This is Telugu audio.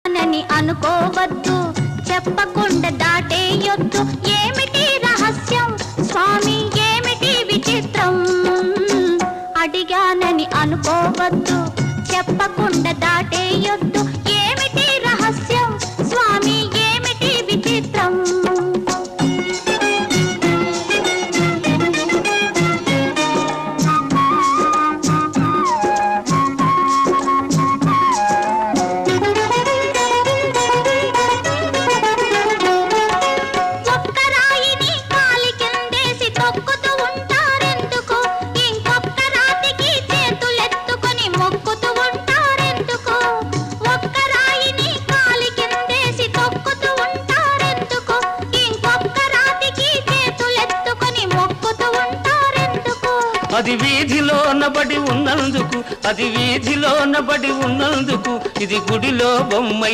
నని అనుకోవద్దు, చెప్పకుండా దాటేయొద్దు. ఏమిటి రహస్యం స్వామి, ఏమిటి విచిత్రం? అడిగానని అనుకోవద్దు, చెప్పకుండా దాటేయొద్దు. ఏమిటి రహస్యం స్వామి, ఏమిటి విచిత్రం? అది వీధిలో నబడి ఉన్నందుకు, అది వీధిలో నబడి ఉన్నందుకు, ఇది గుడిలో బొమ్మై